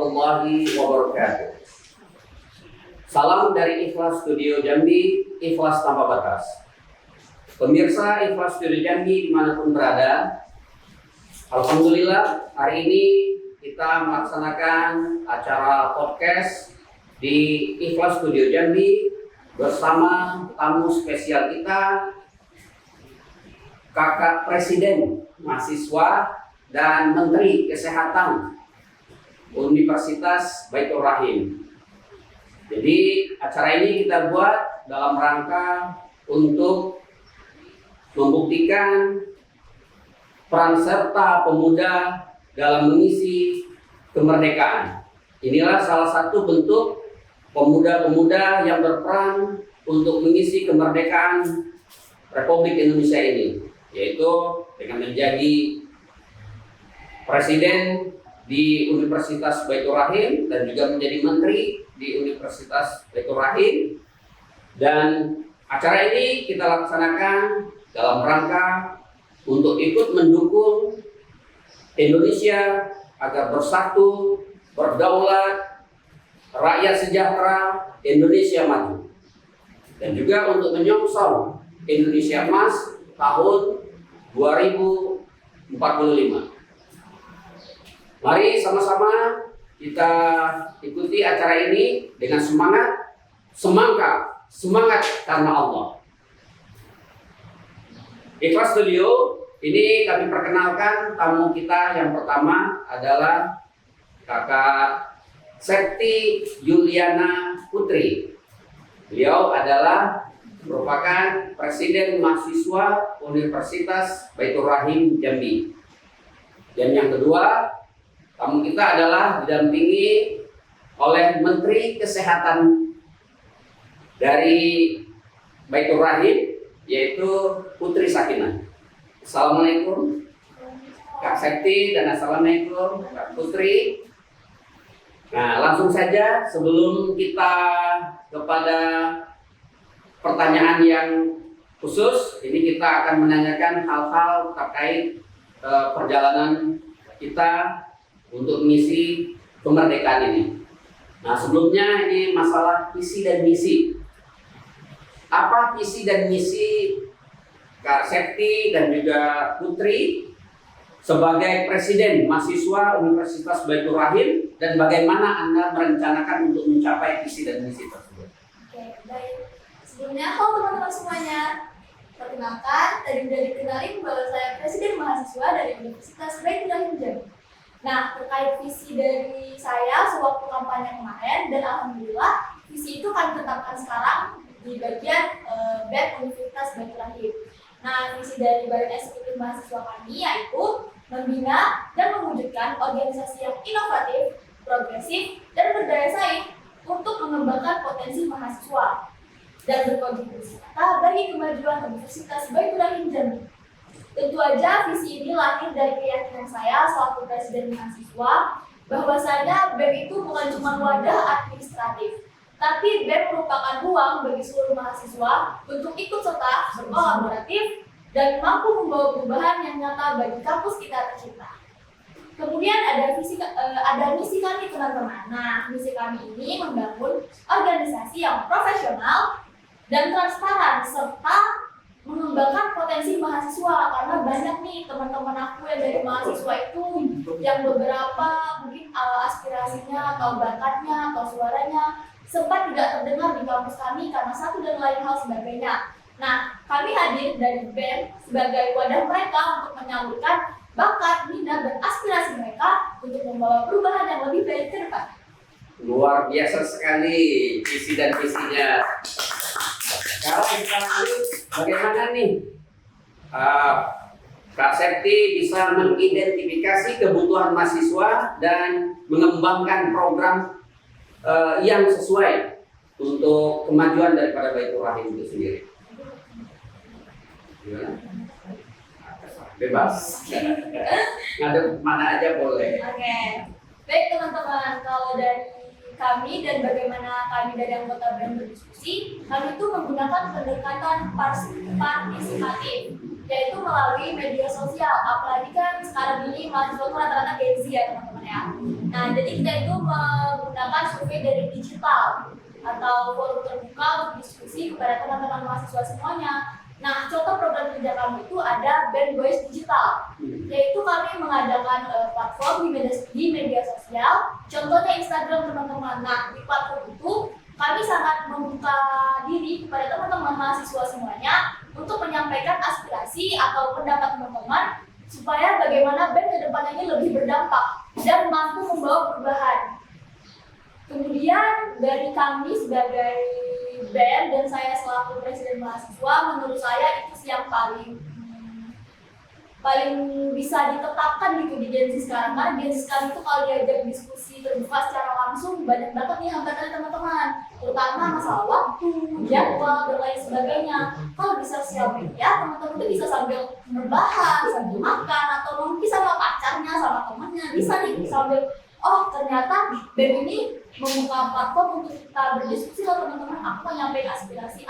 warahmatullahi wabarakatuh. Salam dari Ikhlas Studio Jambi, Ikhlas Tanpa Batas. Pemirsa Ikhlas Studio Jambi dimanapun berada, alhamdulillah hari ini kita melaksanakan acara podcast di Ikhlas Studio Jambi bersama tamu spesial kita, Kakak Presiden Mahasiswa dan Menteri Kesehatan Universitas Baitur Rahim. Jadi acara ini kita buat dalam rangka untuk membuktikan peran serta pemuda dalam mengisi kemerdekaan. Inilah salah satu bentuk pemuda-pemuda yang berperan untuk mengisi kemerdekaan Republik Indonesia ini, yaitu dengan menjadi presiden di Universitas Baitur Rahim dan juga menjadi menteri di Universitas Baitur Rahim. Dan acara ini kita laksanakan dalam rangka untuk ikut mendukung Indonesia agar bersatu, berdaulat, rakyat sejahtera, Indonesia maju. Dan juga untuk menyongsong Indonesia Emas tahun 2045. Mari sama-sama kita ikuti acara ini dengan semangat karena Allah. Ikhlas Studio, ini kami perkenalkan tamu kita yang pertama adalah Kakak Septi Yuliana Putri. Beliau adalah merupakan Presiden Mahasiswa Universitas Baitur Rahim Jambi. Dan yang kedua, tamu kita adalah didampingi oleh Menteri Kesehatan dari Baitur Rahim, yaitu Putri Sakinah. Assalamualaikum Kak Septi dan assalamualaikum Kak Putri. Nah, langsung saja sebelum kita kepada pertanyaan yang khusus, ini kita akan menanyakan hal-hal terkait perjalanan kita untuk mengisi kemerdekaan ini. Nah, sebelumnya ini masalah visi dan misi. Apa visi dan misi Kak Septi dan juga Putri sebagai Presiden Mahasiswa Universitas Baitur Rahim, dan bagaimana Anda merencanakan untuk mencapai visi dan misi tersebut? Oke, baik. Sebelumnya, halo teman-teman semuanya. Perkenalkan, tadi sudah dikenalin bahwa saya Presiden Mahasiswa dari Universitas Baitur Rahim Jambi. Nah, terkait visi dari saya sewaktu kampanye kemarin, dan alhamdulillah visi itu kami tetapkan sekarang di bagian BEM Universitas Baitur Rahim. Nah, visi dari Badan Eksekutif Mahasiswa kami yaitu membina dan mewujudkan organisasi yang inovatif, progresif, dan berdaya saing untuk mengembangkan potensi mahasiswa dan berkontribusi nyata bagi kemajuan Universitas Baitur Rahim Jambi. Tentu aja visi ini lahir dari keyakinan saya selaku Presiden mahasiswa bahwasanya BEM itu bukan cuma wadah administratif, tapi BEM merupakan ruang bagi seluruh mahasiswa untuk ikut serta berkolaboratif dan mampu membawa perubahan yang nyata bagi kampus kita tercinta. Kemudian ada misi kami teman-teman. Nah, misi kami ini membangun organisasi yang profesional dan transparan serta mengembangkan potensi mahasiswa, karena banyak nih teman-teman aku yang dari mahasiswa itu yang beberapa mungkin aspirasinya atau bakatnya atau suaranya sempat tidak terdengar di kampus kami karena satu dan lain hal sebagainya. Nah, kami hadir dari BEM sebagai wadah mereka untuk menyalurkan bakat, minat, dan aspirasi mereka untuk membawa perubahan yang lebih baik ke depan. Luar biasa sekali visi dan misinya. Sekarang kita lanjut, bagaimana nih Kak Septi bisa mengidentifikasi kebutuhan mahasiswa dan mengembangkan program yang sesuai untuk kemajuan daripada Baitur Rahim itu sendiri? Gimana? Bebas. Ngadep mana aja boleh. Oke. Baik teman-teman, kalau dari kami dan bagaimana kami dari anggota BEM berdiskusi, kami itu menggunakan pendekatan partisipatif. yaitu melalui media sosial. Apalagi kan sekarang ini mahasiswa itu rata-rata Gen Z ya teman-teman ya. Nah, jadi kita itu menggunakan survei dari digital atau forum terbuka untuk diskusi kepada teman-teman mahasiswa semuanya. Nah, contoh program kerja kami itu ada Band Voice Digital, yaitu kami mengadakan platform di media sosial, contohnya Instagram teman-teman. Nah, di platform itu kami sangat membuka diri kepada teman-teman mahasiswa semuanya untuk menyampaikan aspirasi atau pendapat teman-teman supaya bagaimana band ke depannya ini lebih berdampak dan mampu membawa perubahan. Kemudian dari kami sebagai band dan saya selaku presiden mahasiswa, menurut saya itu sih yang paling bisa ditetapkan gitu di Gen Z sekarang. Karena Gen Z sekarang itu kalau diajak diskusi terbuka secara langsung banyak banget nih hambatan teman-teman, terutama masalah waktu, jadwal dan lain sebagainya. Kalau di sosial media teman-teman itu bisa sambil berbahan, sambil makan, atau mungkin sama pacarnya, sama temannya, bisa nih sambil oh ternyata BEM ini membuka platform untuk kita berdiskusi loh teman-teman. Aku mau nyampein aspirasi,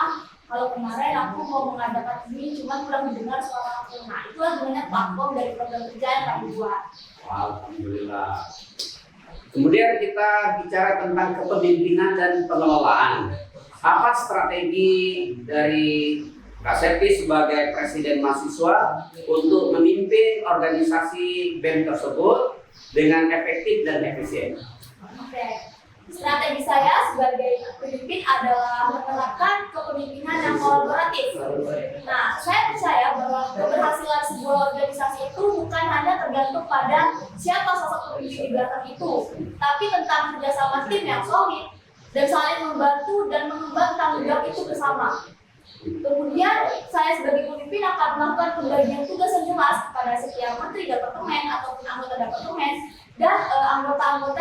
kalau kemarin aku mau mengadakan ini cuma kurang mendengar suara aku. Nah, itulah gunanya platform dari program kerja yang kami buat. Alhamdulillah. Kemudian kita bicara tentang kepemimpinan dan pengelolaan. Apa strategi dari Kak Septi sebagai presiden mahasiswa untuk memimpin organisasi BEM tersebut dengan efektif dan efisien? Oke. Strategi saya sebagai pemimpin adalah menerapkan kepemimpinan yang kolaboratif. Nah, saya percaya bahwa keberhasilan sebuah organisasi itu bukan hanya tergantung pada siapa sosok pemimpin di belakang itu, tapi tentang kerjasama tim yang solid dan saling membantu dan mengembang tanggung jawab itu bersama. Kemudian saya sebagai pemimpin akan melakukan pembagian tugas yang jelas kepada setiap menteri departemen ataupun anggota departemen dan anggota-anggota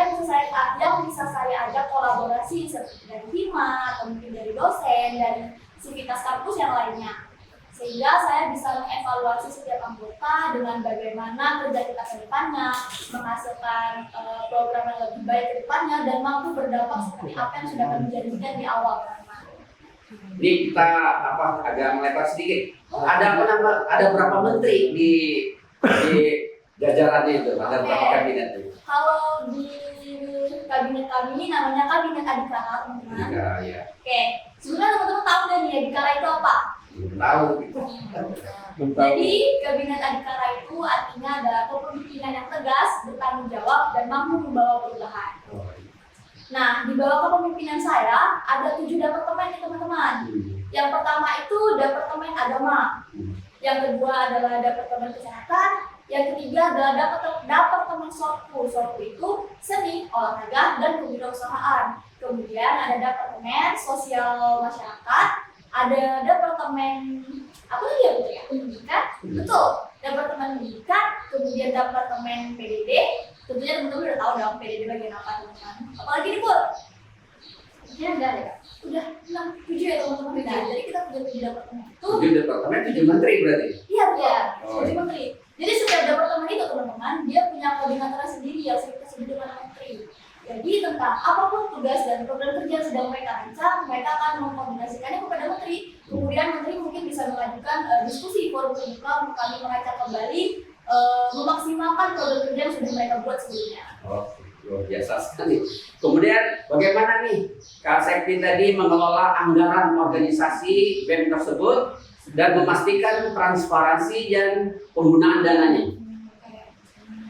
yang bisa saya ajak kolaborasi seperti dari hima atau mungkin dari dosen dan sivitas kampus yang lainnya, sehingga saya bisa mengevaluasi setiap anggota dengan bagaimana kerja kita ke depannya, menghasilkan program yang lebih baik ke depannya dan mampu berdampak seperti apa yang sudah kami janjikan di awal. Ini kita agak melebar sedikit. Ada berapa menteri di jajarannya itu? Ada berapa kabinet itu? Kalau di kabinet kami ini namanya kabinet Adhikara, teman-teman. Adhikara, ya. Oke, sebenarnya teman-teman tahu nggak nih Adhikara itu apa? Belum tahu. Jadi kabinet Adhikara itu artinya adalah kepemimpinan yang tegas, bertanggung jawab dan mampu membawa perubahan. Nah, di bawah kepemimpinan saya ada 7 departemen nih teman-teman. Yang pertama itu departemen agama, yang kedua adalah departemen kesehatan, yang ketiga adalah departemen sorku. Sorku itu seni, olahraga, dan kewirausahaan. Kemudian ada departemen sosial masyarakat, ada departemen apa lagi ya Bu ya? Pendidikan, betul. Departemen pendidikan, kemudian departemen PDD. Tentunya teman-teman udah tahu dong PDD bagian apa teman-teman. Apalagi nih Bu? Kayaknya enggak ya? Udah 7 ya teman-teman. Nah, jadi kita punya 7 departemen itu. 7 departemen, 7 menteri berarti? Iya betul, 7 menteri. Jadi setiap departemen itu teman-teman dia punya koordinatornya sendiri yang kita sebut dengan menteri. Jadi tentang apapun tugas dan program kerja yang sedang mereka rancang, mereka akan mengkoordinasikannya kepada menteri. Kemudian menteri mungkin bisa mengajukan diskusi forum terbuka untuk kami merancang kembali, memaksimalkan program kerja yang sudah mereka buat sebelumnya. Luar biasa sekali. Kemudian bagaimana nih Kak Septi tadi mengelola anggaran organisasi BEM tersebut dan memastikan transparansi dan penggunaan dananya?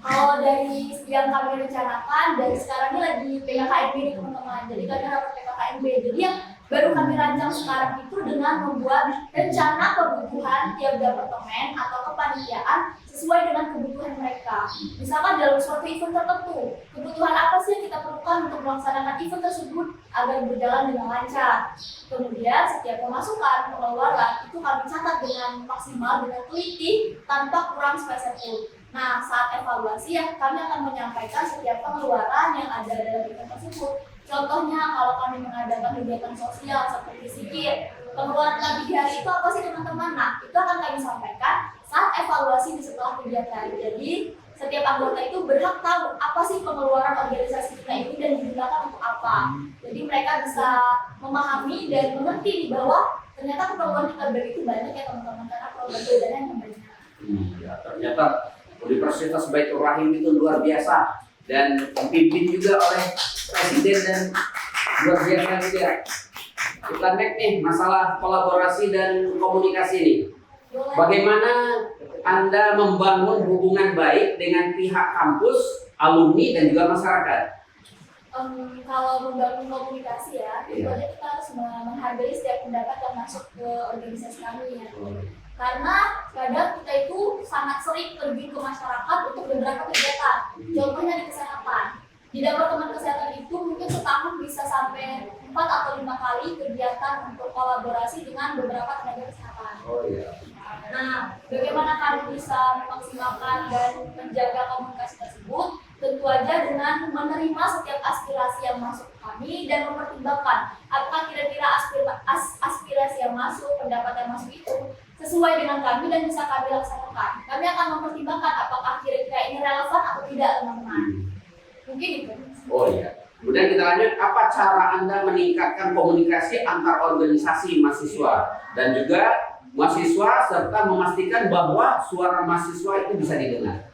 Kalau dari yang kami rencanakan, dari sekarang ini lagi PKKMB nih teman-teman. Jadi kami rapat PKKMB. Jadi yang baru kami rancang sekarang itu dengan membuat rencana kebutuhan tiap departemen atau kepanitiaan sesuai dengan kebutuhan mereka. Misalkan dalam suatu event tertentu, kebutuhan apa sih yang kita perlukan untuk melaksanakan event tersebut agar berjalan dengan lancar. Kemudian setiap pemasukan, pengeluaran itu kami catat dengan maksimal, dengan teliti, tanpa kurang spesial pun. Nah, saat evaluasi ya kami akan menyampaikan setiap pengeluaran yang ada dalam event tersebut. Contohnya kalau kami mengadakan kegiatan sosial seperti zikir, pengeluaran kami di hari itu apa sih teman-teman? Nah, itu akan kami sampaikan saat evaluasi di setelah kegiatan. Jadi setiap anggota itu berhak tahu apa sih pengeluaran organisasi kita ini dan digunakan untuk apa. Jadi mereka bisa memahami dan mengerti di bawah ternyata keperluan kita begitu banyak ya teman-teman, karena program kerjanya yang banyak. Iya, ternyata Universitas Baitur Rahim itu luar biasa dan dipimpin juga oleh presiden dan luar biasa juga. Kita next nih masalah kolaborasi dan komunikasi nih. Bagaimana Anda membangun hubungan baik dengan pihak kampus, alumni dan juga masyarakat? Kalau membangun komunikasi ya, Iya. tentunya kita harus menghargai setiap pendapat yang masuk ke organisasi kami ya. Karena kadang kita itu sangat sering pergi ke masyarakat untuk beberapa kegiatan. Contohnya di kesehatan. Di Departemen Kesehatan itu mungkin setahun bisa sampai 4 atau 5 kali kegiatan untuk kolaborasi dengan beberapa tenaga kesehatan. Oh iya. Nah, bagaimana kami bisa memaksimalkan dan menjaga komunikasi tersebut? Tentu aja dengan menerima setiap aspirasi yang masuk ke kami dan mempertimbangkan apakah kira-kira aspirasi yang masuk, pendapat yang masuk itu sesuai dengan kami dan bisa kami laksanakan. Kami akan mempertimbangkan apakah kira-kira ini relevan atau tidak, teman-teman. Mungkin itu. Oh iya. Kemudian kita lanjut, apa cara Anda meningkatkan komunikasi antar organisasi mahasiswa dan juga mahasiswa serta memastikan bahwa suara mahasiswa itu bisa didengar?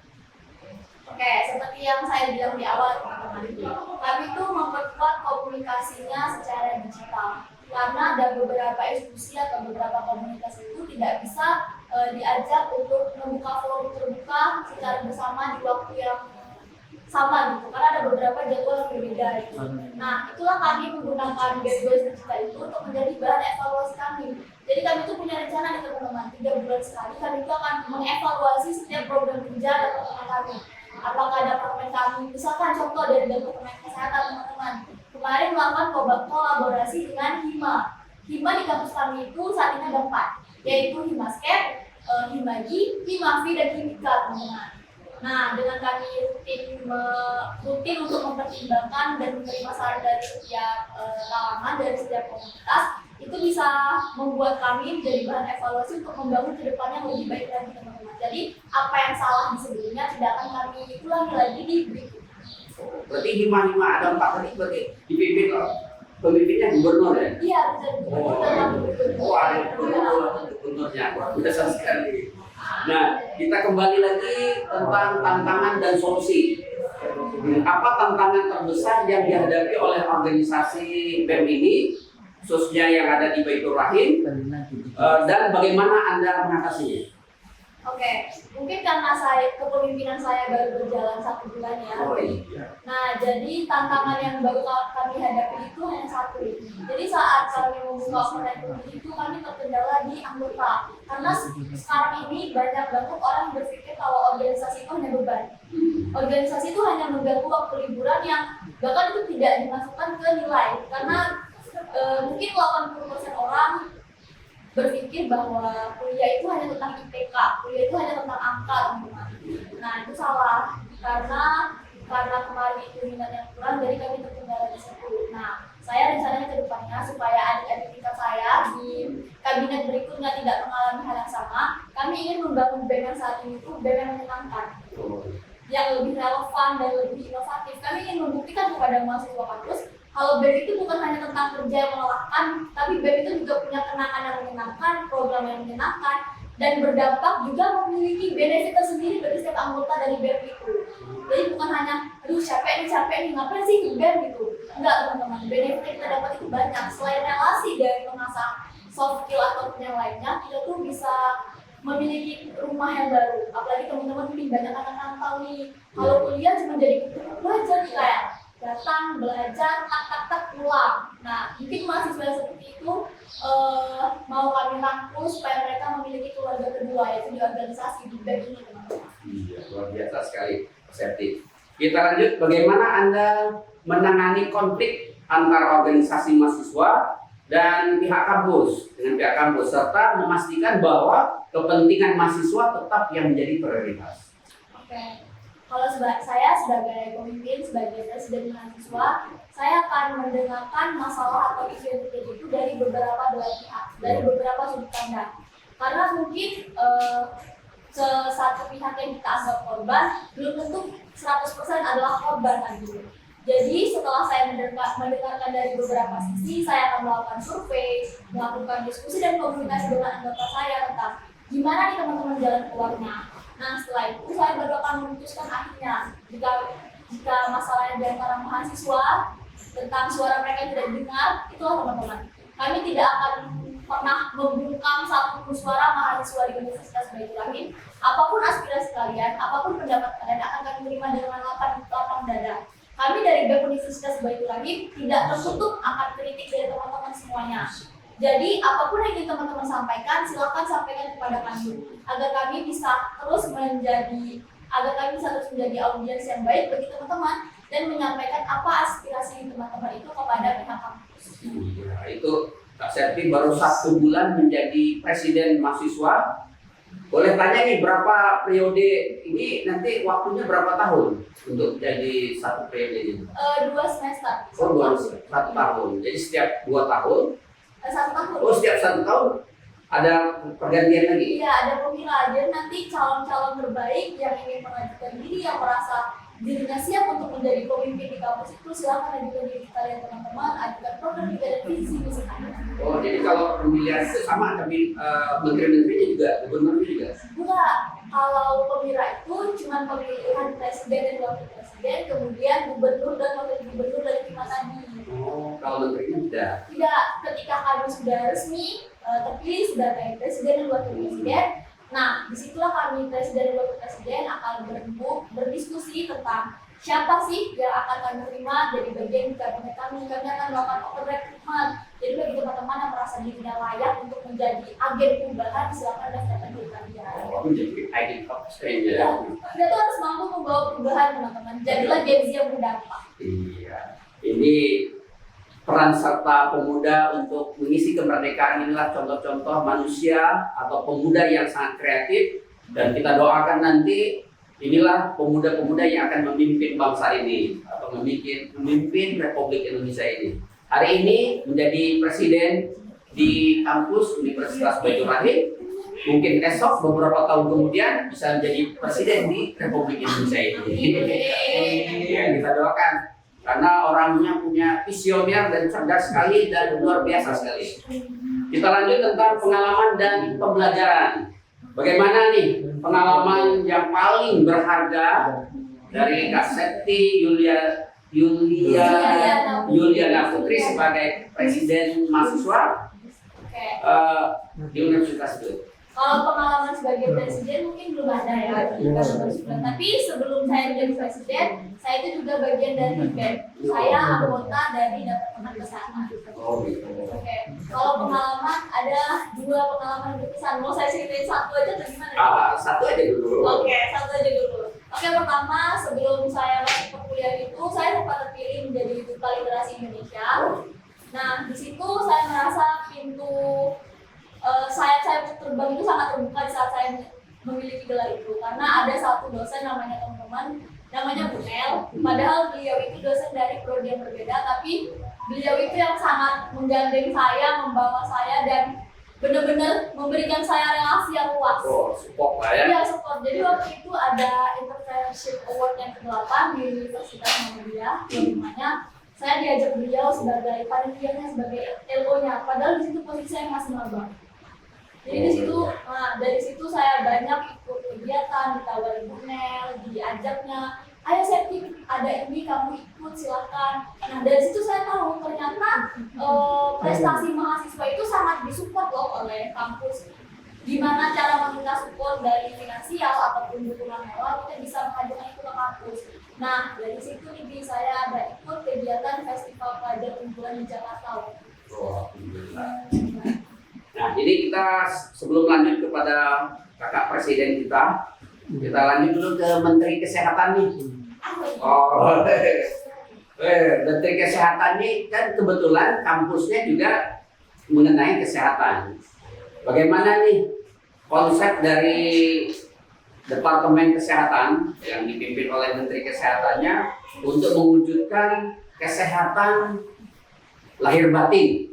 Oke, seperti yang saya bilang di awal, teman-teman, kami itu memperkuat komunikasinya secara digital. Karena ada beberapa institusi atau beberapa komunitas itu tidak bisa diajak untuk membuka forum terbuka secara bersama di waktu yang sama gitu, karena ada beberapa jadwal yang berbeda gitu. Nah, itulah kami menggunakan B2 kita itu untuk menjadi bahan evaluasi kami. Jadi kami itu punya rencana nih teman-teman, 3 bulan sekali kami itu akan mengevaluasi setiap program kerja departemen kami. Apakah departemen kami, misalkan contoh dari departemen kesehatan teman-teman, kemarin melakukan kolaborasi dengan HIMA. HIMA di kampus kami itu saat ini ada 4, yaitu HIMASCAP, HIMAGI, HIMAFI, dan HIMIKA teman-teman. Nah, dengan kami rutin untuk mempertimbangkan dan menerima saran dari setiap kalangan, dari setiap komunitas, itu bisa membuat kami menjadi bahan evaluasi untuk membangun ke depannya lebih baik lagi teman-teman. Jadi, apa yang salah di sebelumnya tidak akan kami ulangi lagi di berikutnya. Berarti hima ada 4 tadi, berarti dipimpin pemimpinnya gubernur ya? Iya, betul. Oh, ada gubernurnya, luar biasa sekali. Nah, kita kembali lagi tentang tantangan dan solusi. Apa tantangan terbesar yang dihadapi oleh organisasi BEM ini, khususnya yang ada di Baitur Rahim, dan bagaimana Anda mengatasinya? Oke, mungkin karena kepemimpinan saya baru berjalan 1 bulan ya. Oh iya. Nah, jadi tantangan yang baru kami hadapi itu hanya satu. Jadi saat kami membuka open itu kami terkendala di anggota. Karena sekarang ini banyak banget orang yang berpikir kalau organisasi itu hanya beban. Organisasi itu hanya mengganggu waktu liburan yang bahkan itu tidak dimasukkan ke nilai. Karena mungkin 80% orang berpikir bahwa kuliah itu hanya tentang IPK, kuliah itu hanya tentang angka, teman-teman. Nah, itu salah karena kemarin itu minatnya kurang, jadi kami terkendala di situ. Nah, saya rencananya ke depannya supaya adik-adik tingkat saya di kabinet berikutnya tidak mengalami hal yang sama, kami ingin membangun BEM yang saat ini itu BEM yang menyenangkan, yang lebih relevan dan lebih inovatif. Kami ingin membuktikan kepada mahasiswa kampus kalau BEM itu bukan hanya tentang kerja yang melelahkan, tapi BEM itu juga punya kenangan yang menyenangkan, program yang menyenangkan, dan berdampak juga memiliki benefit tersendiri bagi setiap anggota dari BEM itu. Jadi bukan hanya, aduh capek nih, ngapain sih ikut BEM gitu. Enggak teman-teman, benefit yang kita dapat itu banyak. Selain relasi dari mengasah soft skill ataupun yang lainnya, kita tuh bisa memiliki rumah yang baru. Apalagi teman-teman mungkin banyak anak rantau nih. Kalau kuliah cuma jadi belajar nih kayak datang, belajar, tak pulang. Nah, mungkin mahasiswa seperti itu mau kami rangkul supaya mereka memiliki keluarga kedua, yaitu di organisasi di BEM ini, teman-teman. Iya, luar biasa sekali, Septi. Kita lanjut, bagaimana Anda menangani konflik antar organisasi mahasiswa dan pihak kampus dengan pihak kampus, serta memastikan bahwa kepentingan mahasiswa tetap yang menjadi prioritas. Oke. Kalau saya sebagai pemimpin, sebagai presiden mahasiswa, saya akan mendengarkan masalah atau isu yang terjadi itu dari beberapa belah pihak, dari beberapa sudut pandang. Karena mungkin satu pihak yang kita anggap korban, belum tentu 100% adalah korban gitu. Jadi setelah saya mendengarkan dari beberapa sisi, saya akan melakukan survei, melakukan diskusi dan komunikasi dengan anggota saya tentang gimana nih teman-teman jalan keluarnya. Nah setelah itu saya baru akan memutuskan akhirnya jika masalahnya di antara mahasiswa tentang suara mereka tidak didengar, itulah teman-teman. Kami tidak akan pernah membungkam satupun suara mahasiswa di Universitas Baitur Rahim. Apapun aspirasi kalian, apapun pendapat kalian akan kami terima dengan lapang dada. Kami dari BEM Universitas Baitur Rahim tidak tertutup akan kritik dari teman-teman semuanya. Jadi apapun yang ingin teman-teman sampaikan, silakan sampaikan kepada kami agar kami bisa terus menjadi audiens yang baik bagi teman-teman dan menyampaikan apa aspirasi teman-teman itu kepada pihak kampus. Iya, itu Kak Septi baru 1 bulan menjadi presiden mahasiswa. Boleh tanya nih berapa periode ini, nanti waktunya berapa tahun untuk jadi 1 periode ini? 2 semester. Oh, 1 tahun. Jadi setiap 2 tahun. 1 tahun. Oh, setiap 1 tahun ada pergantian lagi? Iya, ada pemilah. Jadi nanti calon-calon terbaik yang ingin mengajukan diri, yang merasa dirinya siap untuk menjadi pemimpin di kampus itu, silakan ajukan diri kalian teman-teman, ajukan program juga dan visi misi kalian. Oh, jadi kalau pemilihan itu sama tapi menteri-menterinya juga, gubernurnya juga? Enggak, kalau pemira itu cuma pemilihan presiden dan wakil presiden, kemudian gubernur dan wakil gubernur dari 5 tadi. Oh, kalau menterinya tidak? Tidak, ketika kami sudah resmi terpilih sebagai presiden dan wakil presiden, nah disitulah kami presiden dan wakil presiden akan berdiskusi tentang siapa sih yang akan kami terima dari bagian kabinet kami. Kami akan melakukan open recruitment. Jadi bagi teman-teman yang merasa dirinya layak untuk menjadi agen perubahan, silakan daftarkan diri kalian. Oh, menjadi agen perubahan ya? Kita tuh harus mampu membawa perubahan teman-teman. Jadilah Gen Z yang berdampak. Iya, ini peran serta pemuda untuk mengisi kemerdekaan inilah contoh-contoh manusia atau pemuda yang sangat kreatif, dan kita doakan nanti inilah pemuda-pemuda yang akan memimpin bangsa ini atau memimpin Republik Indonesia ini. Hari ini menjadi presiden di kampus Universitas Baitur Rahim, mungkin esok beberapa tahun kemudian bisa menjadi presiden di Republik Indonesia ini. Ya, kita doakan. Karena orangnya punya visioner dan cerdas sekali dan luar biasa sekali. Kita lanjut tentang pengalaman dan pembelajaran. Bagaimana nih pengalaman yang paling berharga dari Kak Septi Yuliana Putri sebagai presiden mahasiswa di Universitas itu? Kalau pengalaman sebagai presiden mungkin belum ada ya, tapi sebelum saya menjadi presiden, saya itu juga bagian dari BEM. Saya anggota dari Departemen Kesehatan. Oh gitu. Oke. Kalau pengalaman ada 2 pengalaman berkesan. Mau saya ceritain satu aja atau gimana? Satu aja dulu. Oke, satu aja dulu. Oke, pertama sebelum saya masuk perkuliahan itu, saya sempat terpilih menjadi Duta Literasi Indonesia. Nah, di situ saya merasa pintu saya terbang itu sangat terbuka di saat saya memiliki gelar itu, karena ada satu dosen namanya teman-teman, namanya Bu Nel. Padahal beliau itu dosen dari prodi yang berbeda, tapi beliau itu yang sangat menggandeng saya, membawa saya, dan benar-benar memberikan saya relasi yang luas. Oh, support lah ya? Iya, support. Jadi waktu itu ada Entrepreneurship Award yang ke-8 di Universitas Muhammadiyah, yang dimana saya diajak beliau sebagai panitianya, sebagai LO-nya. Padahal di situ posisi saya masih maba. Jadi di situ, dari situ saya banyak ikut kegiatan, ditawarin Bu Nel, diajaknya, ayo Septi, ada ini kamu ikut silahkan. Nah dari situ saya tahu ternyata prestasi mahasiswa itu sangat disupport loh oleh kampus. Gimana cara meminta support dari finansial ataupun dukungan moral, kita bisa mengajukan itu ke kampus. Nah dari situ nih saya ada ikut kegiatan Festival Pelajar Unggulan di Jakarta. Oh, nah, jadi kita sebelum lanjut kepada kakak presiden kita lanjut dulu ke Menteri Kesehatan nih. Oh, Menteri Kesehatan ini kan kebetulan kampusnya juga mengenai kesehatan. Bagaimana nih konsep dari Departemen Kesehatan yang dipimpin oleh Menteri Kesehatannya untuk mewujudkan kesehatan lahir batin,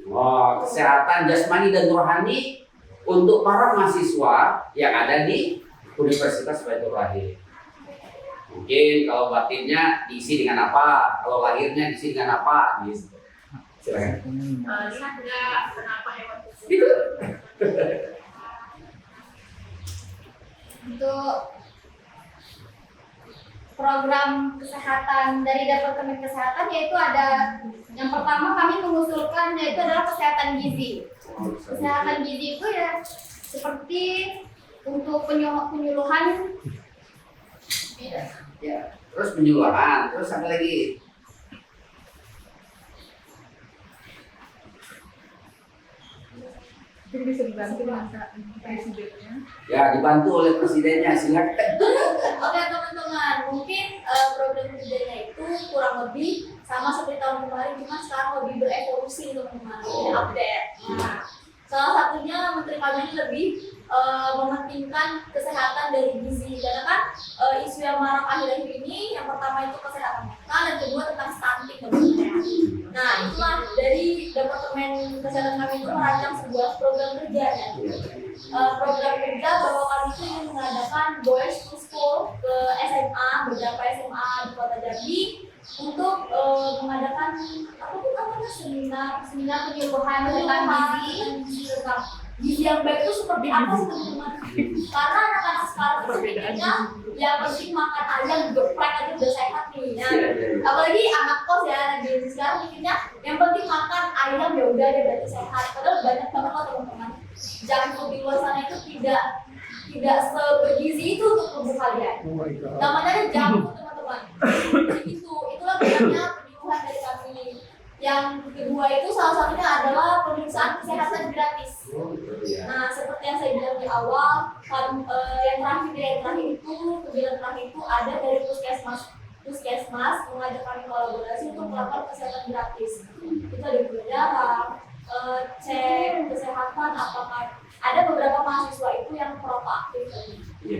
kesehatan jasmani dan rohani untuk para mahasiswa yang ada di Universitas Baitur Rahim. Mungkin kalau batinnya diisi dengan apa, kalau lahirnya diisi dengan apa, gitu. Silakan. Kenapa hewan Itu. Untuk program kesehatan dari Departemen Kesehatan yaitu ada yang pertama kami mengusulkan yaitu adalah kesehatan gizi. Kesehatan gizi itu ya seperti untuk penyuluhan ya. Terus penyuluhan, terus apa lagi? Jadi bisa dibantu dengan presidennya. Ya, dibantu oleh presidennya, silakan. Oke teman-teman, mungkin program kerjanya itu kurang lebih sama seperti tahun kemarin, cuma sekarang lebih berevolusi teman-teman, lebih update. Nah, salah satunya Menteri kami ini lebih mementingkan kesehatan dari gizi, karena kan isu yang marak akhir-akhir ini, yang pertama itu kesehatan mental, dan kedua tentang stunting teman-teman. Nah, itulah dari Departemen Kesehatan kami itu merancang sebuah program kerja ya. Program kerja bahwa kami itu ingin mengadakan Boys to School ke SMA, beberapa SMA di Kota Jambi untuk mengadakan apa tuh namanya seminar penyuluhan tentang gizi tentang gizi yang baik itu seperti apa sih teman-teman? Karena anak-anak sekarang itu pikirnya yang penting makan ayam geprek aja udah sehat nih. Nah, apalagi anak kos ya anak gizi sekarang pikirnya yang penting makan ayam ya udah dia berarti sehat. Padahal banyak banget kok teman-teman. Junk food di luar sana itu tidak sebergizi itu untuk tubuh kalian. Namanya junk food teman-teman. Jadi itulah gunanya penyuluhan dari kami. Yang kedua itu salah satunya adalah pemeriksaan kesehatan gratis. Nah, seperti yang saya bilang di awal, yang terakhir itu kegiatan terakhir itu ada dari puskesmas mengajak kami kolaborasi untuk melakukan kesehatan gratis. Itu ada gula darah, cek kesehatan apakah ada beberapa mahasiswa itu yang proaktif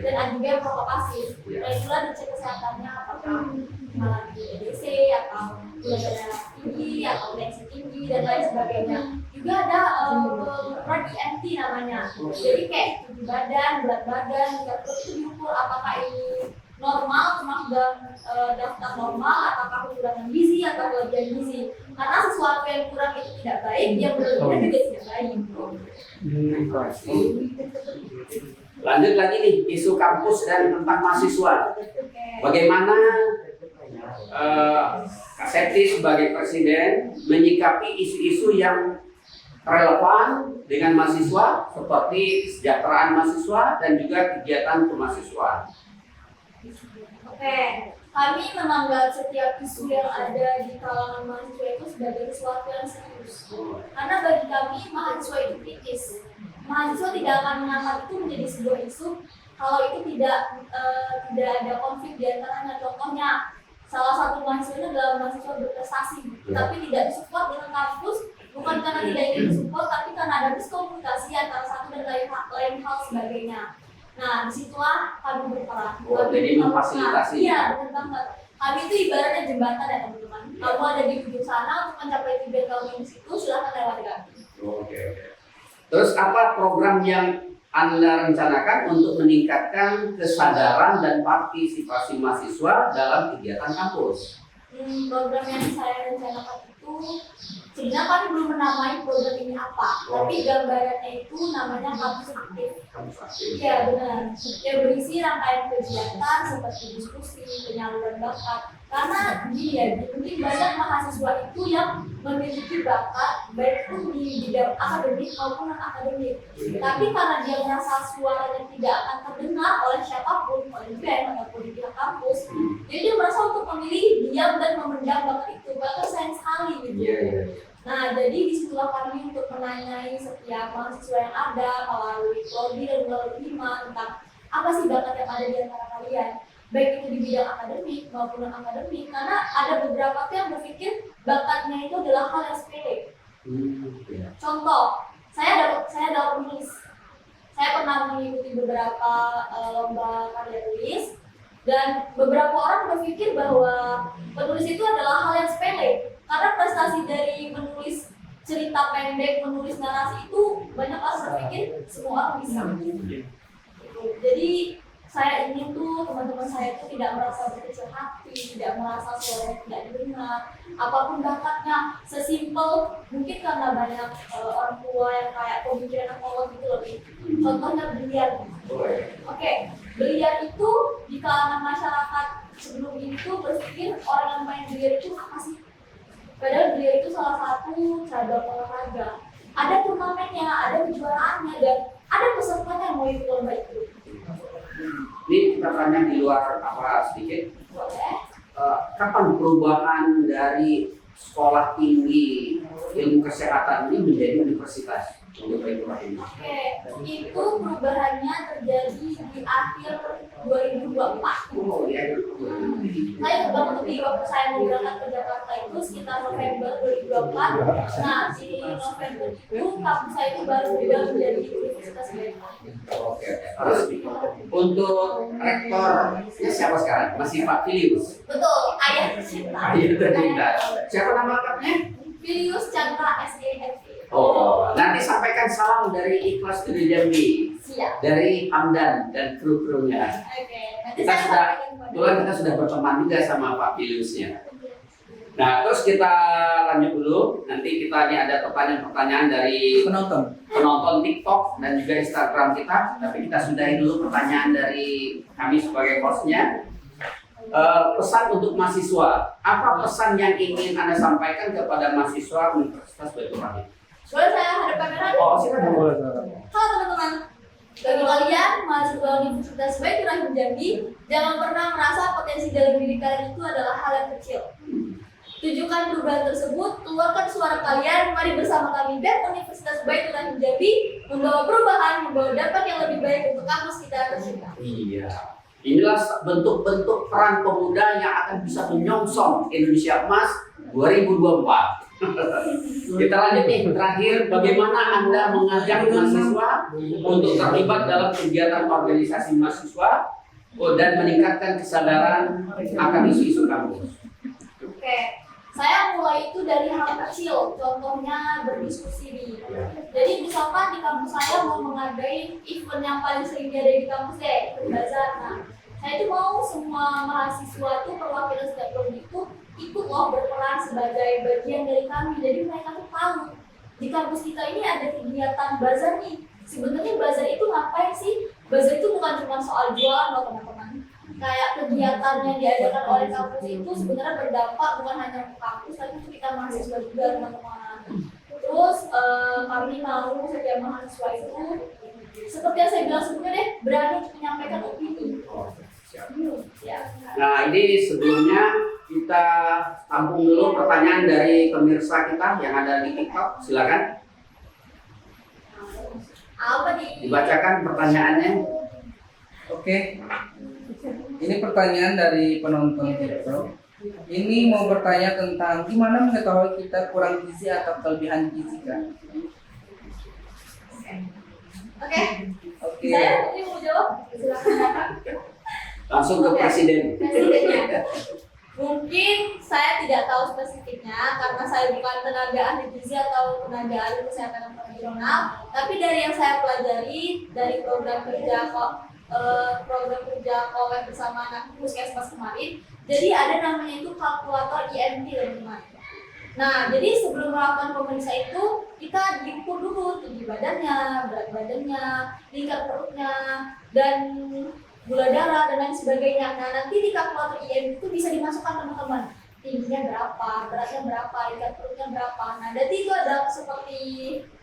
dan ada juga yang pasif. Nah, itulah dicek kesehatannya apakah mengalami EDC atau gula darah tinggi atau tensi tinggi dan lain sebagainya. Juga ada RDMT namanya. Jadi kayak tinggi badan, berat badan, terus itu diukur apakah ini normal, termasuk dalam daftar normal, apakah kekurangan gizi atau kelebihan gizi. Karena sesuatu yang kurang itu tidak baik, yang berlebihan juga tidak baik. Lanjut lagi nih, isu kampus dan tentang mahasiswa. Bagaimana Kak Septi sebagai presiden menyikapi isu-isu yang relevan dengan mahasiswa seperti kesejahteraan mahasiswa dan juga kegiatan kemahasiswaan. Oke, kami menganggap setiap isu yang ada di kalangan mahasiswa itu sebagai sesuatu yang serius. Karena bagi kami mahasiswa itu kritis. Mahasiswa tidak akan mengangkat itu menjadi sebuah isu kalau itu tidak ada konflik di antaranya. Contohnya, salah satu mahasiswa ini adalah mahasiswa berprestasi, tapi tidak disupport dengan kampus, bukan karena tidak ingin disupport, tapi karena ada miskomunikasi antara satu dan lain hal sebagainya. Nah, disitulah kami berperan. Jadi memfasilitasi. Iya, benar banget. Kami itu ibaratnya jembatan ya teman-teman. Kamu ada di ujung sana untuk mencapai tujuan kamu di situ, silahkan lewati kami. Oke. Terus apa program yang Anda rencanakan untuk meningkatkan kesadaran dan partisipasi mahasiswa dalam kegiatan kampus? Program yang saya rencanakan itu sebenarnya kami belum menamai program ini apa, tapi gambarannya itu namanya kampus aktif. Kampus aktif. Iya benar. Yang berisi rangkaian kegiatan seperti diskusi, penyaluran bakat. Karena mungkin banyak mahasiswa itu yang memiliki bakat baik itu di bidang akademik maupun non akademik. Tapi karena dia merasa suaranya tidak akan terdengar oleh siapapun, oleh BEM ataupun di pihak kampus, jadi dia merasa untuk memilih diam dan memendam bakat itu. Bahkan sayang sekali gitu. Nah, jadi disitulah kami untuk menanyai setiap mahasiswa yang ada melalui prodi dan melalui hima tentang apa sih bakat yang ada di antara kalian, baik itu di bidang akademik maupun non akademik. Karena ada beberapa yang berpikir bakatnya itu adalah hal yang sepele. Contoh, saya adalah penulis. Saya pernah mengikuti beberapa lomba karya tulis dan beberapa orang berpikir bahwa penulis itu adalah hal yang sepele. Karena prestasi dari menulis cerita pendek, menulis narasi itu banyak orang berpikir semua orang bisa. Jadi saya ingin tuh teman-teman saya itu tidak merasa berkecil hati, tidak merasa suaranya tidak didengar, apapun bakatnya, sesimpel mungkin karena banyak orang tua yang kayak pemikiran kolot gitu lebih. Contohnya brilian. Oke. biliar itu di kalangan masyarakat sebelum itu berpikir orang yang main biliar itu apa sih? Padahal biliar itu salah satu cabang olahraga. Ada turnamennya, ada kejuaraannya, dan ada pesertanya yang mau ikut lomba itu. Ini kita tanya di luar apa sedikit. Boleh? Kapan perubahan dari sekolah tinggi ilmu kesehatan ini menjadi universitas untuk Baitur Rahim? Oke, itu perubahannya terjadi di akhir 2024. Oh ya. Saya kebetulan di waktu saya mau berangkat ke Jakarta itu sekitar November 2024. Nah, di November itu kampus saya itu baru juga menjadi Universitas Baitur Rahim. Oke. Terus untuk rektornya siapa sekarang? Masih Pak Filius? Betul, ayah tercinta. Ayah tercinta. Siapa nama lengkapnya? Filius Chandra SEFE. Oh, nanti sampaikan salam dari Ikhlas Studi Jambi, Siap. dari Hamdan dan kru-krunya. Oke, nanti Kita saya sudah, sampaikan kepada kebetulan kita sudah berteman juga sama Pak Filiusnya. Nah, terus kita lanjut dulu. Nanti kita ini ada pertanyaan-pertanyaan dari penonton TikTok dan juga Instagram kita. Tapi kita sudahi dulu pertanyaan dari kami sebagai hostnya. Pesan untuk mahasiswa. Apa pesan yang ingin Anda sampaikan kepada mahasiswa Universitas Baitur Rahim? Boleh saya hadap kamera? Oh, silakan. Halo teman-teman. Bagi kalian mahasiswa Universitas Baitur Rahim Jambi, jangan pernah merasa potensi dalam diri kalian itu adalah hal yang kecil. Tunjukkan perubahan tersebut, keluarkan suara kalian, mari bersama kami dan Universitas Baitur Rahim Jambi membawa perubahan, membawa dampak yang lebih baik untuk kampus kita tercinta. Iya. Inilah bentuk-bentuk peran pemuda yang akan bisa menyongsong Indonesia Emas 2024. Kita lanjut nih, terakhir bagaimana Anda mengajak mahasiswa untuk terlibat dalam kegiatan organisasi mahasiswa dan meningkatkan kesadaran akan isu-isu kampus. Oke, saya mulai itu dari hal kecil, contohnya berdiskusi nih. Jadi misalkan di kampus saya mau mengadain event yang paling sering ada di kampus deh, event bazar. Nah, saya itu mau semua mahasiswa itu perwakilan setiap prodi itu ikut loh berperan sebagai bagian dari kami. Jadi mereka tuh tahu di kampus kita ini ada kegiatan bazar nih. Sebenarnya bazar itu ngapain sih? Bazar itu bukan cuma soal jualan loh teman-teman. Kayak kegiatan yang diadakan oleh kampus itu sebenarnya berdampak bukan hanya untuk kampus, tapi untuk kita mahasiswa juga teman-teman. Terus kami mau setiap mahasiswa itu seperti yang saya bilang sebelumnya deh, berani untuk menyampaikan opini. Ya. Nah, ini sebelumnya kita tampung dulu pertanyaan dari pemirsa kita yang ada di TikTok. Silakan Apa nih? dibacakan pertanyaannya. Oke, ini pertanyaan dari penonton TikTok. Ini mau bertanya tentang gimana mengetahui kita kurang gizi atau kelebihan gizi kan? Oke. Oke. Saya mungkin mau jawab. Silakan. Langsung ke presiden. Presidennya. Mungkin saya tidak tahu spesifiknya karena saya bukan tenaga ahli gizi atau tenaga ahli kesehatan profesional. Tapi dari yang saya pelajari dari program kerja Kolek bersama anak puskesmas kemarin, jadi ada namanya itu kalkulator IMT teman-teman. Nah, jadi sebelum melakukan pemeriksaan itu kita diukur dulu tinggi badannya, berat badannya, tingkat perutnya, dan gula darah dan lain sebagainya. Nah, nanti di kalkulator IMT itu bisa dimasukkan teman-teman. Tingginya berapa, beratnya berapa, tingkat perutnya berapa. Nah, jadi itu ada seperti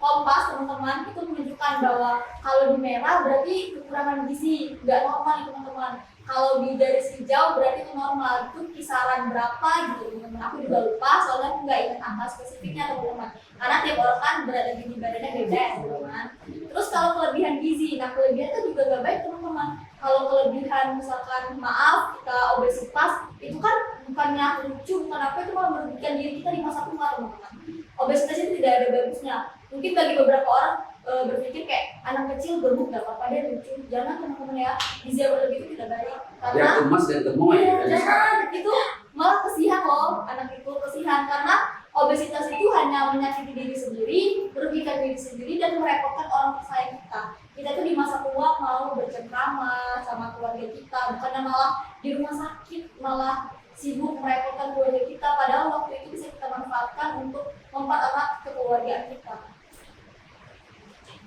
kompas teman-teman, itu menunjukkan bahwa kalau di merah berarti kekurangan gizi, nggak normal teman-teman. Kalau di garis hijau berarti itu normal, itu kisaran berapa gitu teman-teman. Aku juga lupa soalnya aku nggak ingat angka spesifiknya teman-teman. Karena tiap orang kan berat dan tinggi badannya beda ya teman-teman. Terus kalau kelebihan gizi, nah kelebihan itu juga nggak baik teman-teman. Kalau kelebihan misalkan maaf kita obesitas, itu kan bukannya lucu, bukan apa, itu malah merugikan diri kita di masa tua teman-teman. Obesitas itu tidak ada bagusnya. Mungkin bagi beberapa orang berpikir kayak anak kecil gemuk gak apa-apa deh lucu. Jangan teman-teman ya, gizi yang berlebih itu tidak baik. Karena Ya, gemas dan gemoy. jangan, itu malah kesian loh, anak itu kesian karena obesitas itu hanya menyakiti diri sendiri, merugikan diri sendiri dan merepotkan orang tersayang kita. Kita tuh di masa tua mau bercengkrama sama keluarga kita, bukannya malah di rumah sakit, malah sibuk merepotkan keluarga kita. Padahal waktu itu bisa kita manfaatkan untuk mempererat kekeluargaan kita.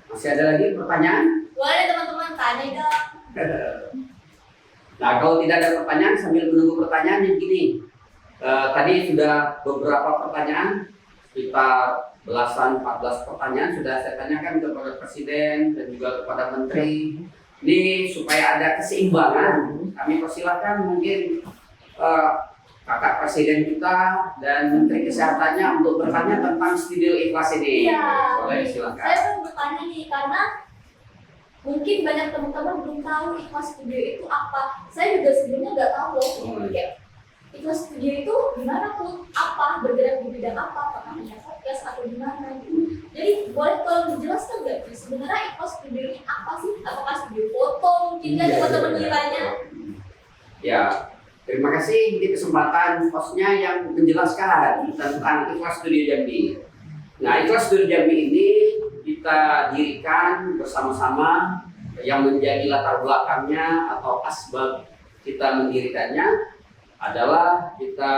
Masih ada lagi pertanyaan? Boleh teman-teman tanya dong. Nah, kalau tidak ada pertanyaan, sambil menunggu pertanyaan yang gini. Tadi sudah beberapa pertanyaan, kita belasan 14 pertanyaan sudah saya tanyakan kepada Presiden dan juga kepada Menteri. Ini supaya ada keseimbangan, kami persilakan mungkin Kakak Presiden kita dan Menteri Kesehatannya untuk bertanya tentang studio ikhlas ini. Iya. Boleh, silakan. Saya mau bertanya nih karena mungkin banyak teman-teman belum tahu ikhlas studio itu apa. Saya juga sebenarnya nggak tahu loh. Kayak ikhlas studio itu gimana pun apa, bergerak di bidang apa, apakah hanya podcast atau gimana gitu. Jadi boleh tolong dijelaskan nggak sebenarnya ikhlas studio ini apa sih? Apakah studio foto mungkin kan teman-teman kiranya? Ya, terima kasih di kesempatan hostnya yang menjelaskan tentang Ikhlas Studio Jambi. Nah, Ikhlas Studio Jambi ini kita dirikan bersama-sama, yang menjadi latar belakangnya atau asbab kita mendirikannya adalah kita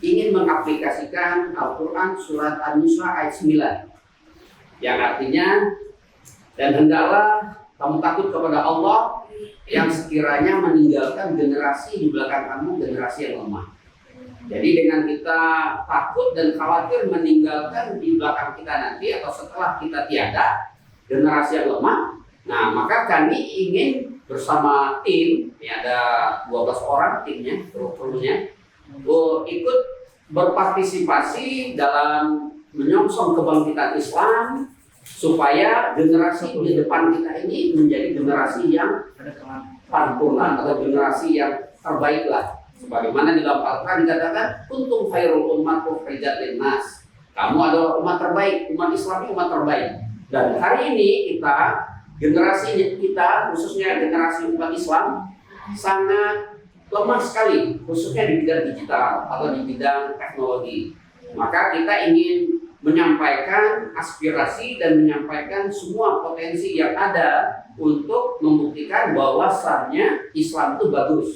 ingin mengaplikasikan Al-Quran surat An-Nisa ayat 9 yang artinya, dan hendaklah kamu takut kepada Allah yang sekiranya meninggalkan generasi di belakang kamu generasi yang lemah. Jadi dengan kita takut dan khawatir meninggalkan di belakang kita nanti atau setelah kita tiada generasi yang lemah, nah maka kami ingin bersama tim, ini ada 12 orang timnya, krunya, ikut berpartisipasi dalam menyongsong kebangkitan Islam supaya generasi di depan kita ini menjadi generasi yang paripurna atau generasi yang terbaik lah. Sebagaimana di dalam Al-Quran dikatakan, kuntum khairul ummat ukhrijat linnas. Kamu adalah umat terbaik, umat Islam umat terbaik. Dan hari ini kita, generasi kita, khususnya generasi umat Islam, sangat lemah sekali, khususnya di bidang digital atau di bidang teknologi. Maka kita ingin menyampaikan aspirasi dan menyampaikan semua potensi yang ada untuk membuktikan bahwasannya Islam itu bagus.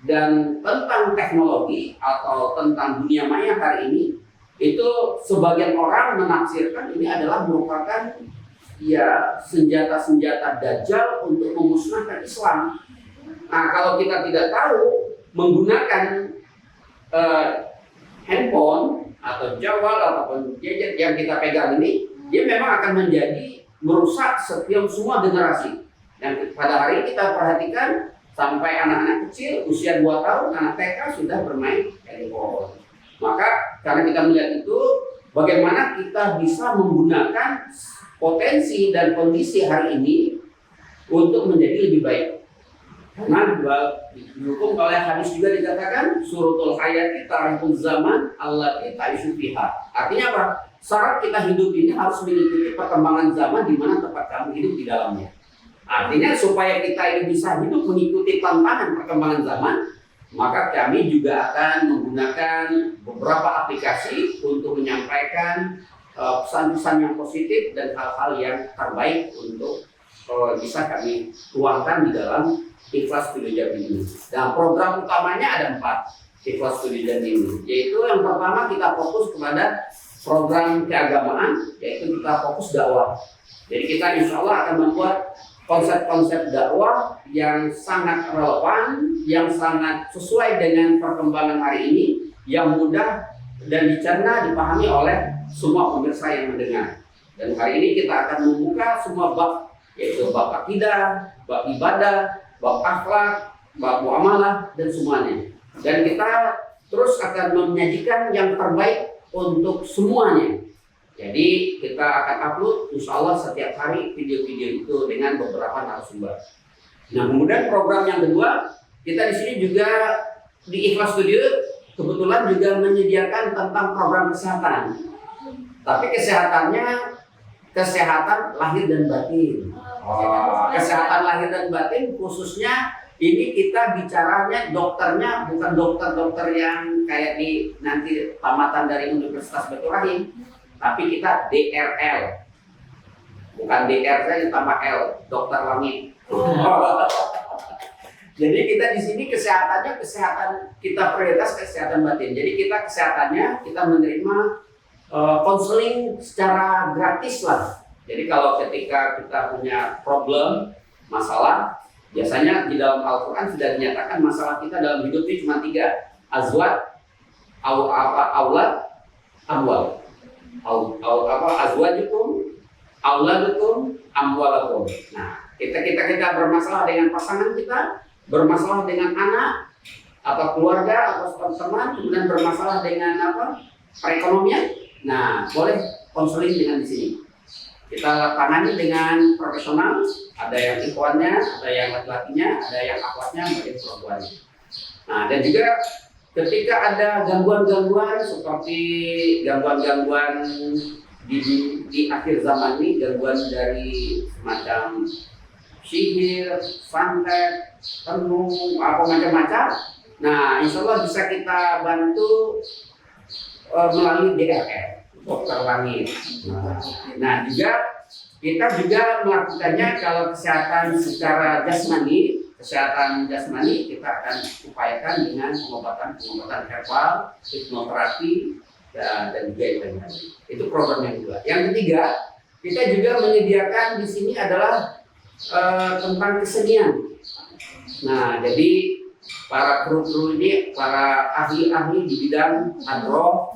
Dan tentang teknologi atau tentang dunia maya hari ini, itu sebagian orang menafsirkan ini adalah merupakan ya senjata-senjata Dajjal untuk memusnahkan Islam. Nah, kalau kita tidak tahu menggunakan handphone atau jawal ataupun gadget yang kita pegang ini, dia memang akan menjadi merusak setiap semua generasi. Dan pada hari ini kita perhatikan sampai anak-anak kecil usia 2 tahun, anak TK sudah bermain handphone. Maka karena kita melihat itu, bagaimana kita bisa menggunakan potensi dan kondisi hari ini untuk menjadi lebih baik. Karena didukung oleh hadis juga dikatakan suratul hayati tarihul zaman allati ta'ishu fiha. Artinya apa? Syarat kita hidup ini harus mengikuti perkembangan zaman di mana tempat kamu hidup di dalamnya. Artinya supaya kita ini bisa hidup mengikuti tantangan perkembangan zaman, maka kami juga akan menggunakan beberapa aplikasi untuk menyampaikan pesan-pesan yang positif dan hal-hal yang terbaik untuk bisa kami tuangkan di dalam Ikhlas Studio Jambi ini. Nah, program utamanya ada 4 Ikhlas Studio Jambi ini, yaitu yang pertama kita fokus kepada program keagamaan, yaitu kita fokus dakwah. Jadi kita insya Allah akan membuat konsep-konsep dakwah yang sangat relevan, yang sangat sesuai dengan perkembangan hari ini, yang mudah dan dicerna, dipahami oleh semua pemirsa yang mendengar. Dan hari ini kita akan membuka semua bab, yaitu bab akidah, bab ibadah, bab akhlak, bab muamalah, dan semuanya. Dan kita terus akan menyajikan yang terbaik untuk semuanya. Jadi kita akan upload insya Allah setiap hari video-video itu dengan beberapa narasumber. Nah, kemudian program yang kedua, kita di sini juga di Ikhlas Studio kebetulan juga menyediakan tentang program kesehatan. Tapi kesehatannya kesehatan lahir dan batin. Kesehatan lahir dan batin khususnya ini kita bicaranya dokternya bukan dokter-dokter yang kayak di nanti tamatan dari Universitas Baitur Rahim, tapi kita DRL, bukan DR saja tambah L, dokter langit. Jadi kita di sini kesehatannya kesehatan kita prioritas kesehatan batin. Jadi kita kesehatannya kita menerima konseling secara gratis lah. Jadi kalau ketika kita punya problem, masalah, Biasanya di dalam Al-Quran sudah dinyatakan masalah kita dalam hidup ini cuma 3, azwaj, aulad, amwal. Azwajukum, auladukum, amwalakum. Nah, kita bermasalah dengan pasangan kita, bermasalah dengan anak atau keluarga atau teman, kemudian bermasalah dengan perekonomian. Nah, boleh konseling dengan di sini. Kita tangani dengan profesional, ada yang ikhwannya, ada yang laki-lakinya, ada yang akhwatnya, ada yang perempuannya. Nah, dan juga ketika ada gangguan-gangguan seperti gangguan-gangguan di akhir zaman ini, gangguan dari semacam sihir, santet, tenung, apa macam-macam. Nah, insya Allah bisa kita bantu melalui DRR. Dokter Langit. Nah, juga kita juga melakukannya kalau kesehatan secara jasmani, kita akan upayakan dengan pengobatan herbal, hipnoterapi, dan juga intervensi. Itu program yang kedua. Yang ketiga, kita juga menyediakan di sini adalah tentang kesenian. Nah, jadi para kru ini, para ahli-ahli di bidang hadroh,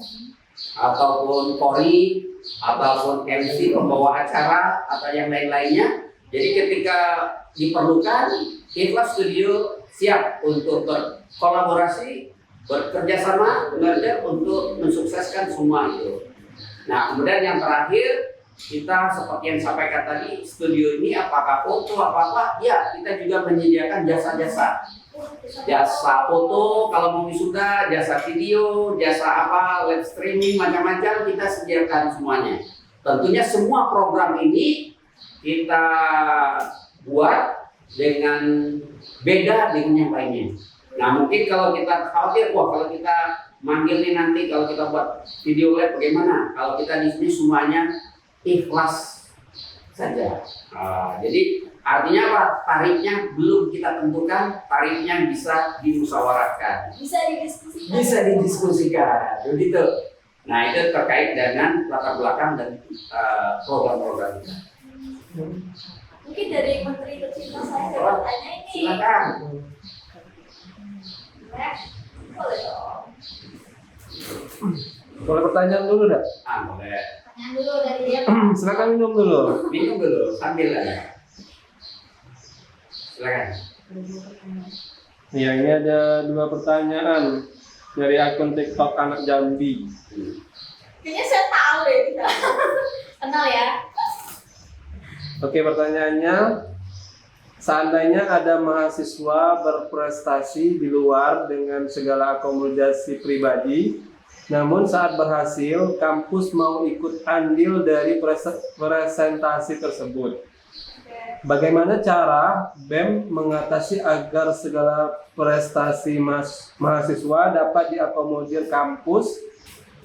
ataupun pori, ataupun MC, pembawa acara, atau yang lain-lainnya. Jadi ketika diperlukan, Ikhlas Studio siap untuk berkolaborasi, bekerja sama, bekerja untuk mensukseskan semua itu. Nah, kemudian yang terakhir, kita seperti yang sampaikan tadi, studio ini apakah foto, apa-apa, ya kita juga menyediakan jasa-jasa foto kalau mau wisuda, jasa video, jasa live streaming, macam-macam kita sediakan semuanya. Tentunya semua program ini kita buat dengan beda dengan yang lainnya. Nah, mungkin kalau kita khawatir, kalau kita manggil nih nanti kalau kita buat video live bagaimana? Kalau kita di sini semuanya ikhlas saja. Jadi artinya apa? Tarifnya belum kita tentukan, tarifnya bisa dimusyawarahkan. Bisa didiskusikan. Begitu. Nah, itu terkait dengan latar belakang dan program-program kita. Mungkin dari Menteri tercinta saya ada bertanya ini. Silakan. Boleh dong. Boleh pertanyaan dulu dah? Boleh. Pertanyaan dulu dari dia. Silakan minum dulu. Minum dulu, sambil aja. Silakan. Ya, ini ada 2 pertanyaan dari akun TikTok anak Jambi. Kayaknya saya tahu deh kita. Kenal ya. Oke, pertanyaannya, seandainya ada mahasiswa berprestasi di luar dengan segala akomodasi pribadi, namun saat berhasil, kampus mau ikut andil dari presentasi tersebut. Bagaimana cara BEM mengatasi agar segala prestasi mahasiswa dapat diakomodir kampus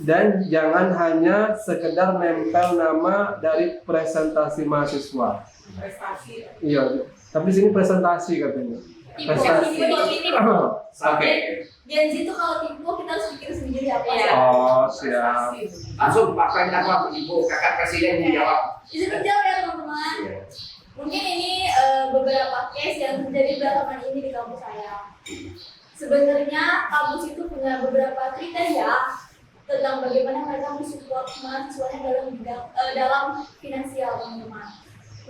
dan jangan hanya sekedar nempel nama dari presentasi mahasiswa? Prestasi. Iya, tapi di sini presentasi katanya. Prestasi. Oke. Gen Z itu kalau tipu kita harus pikir sendiri apa Iya. sih. Oh, siap. Langsung Pak Ibu kakak presiden yang jawab. Izin menjawab ya teman-teman. Mungkin ini beberapa case yang terjadi belakangan ini di kampus saya. Sebenarnya kampus itu punya beberapa kriteria tentang bagaimana mereka mensupport mahasiswanya dalam finansial, teman-teman.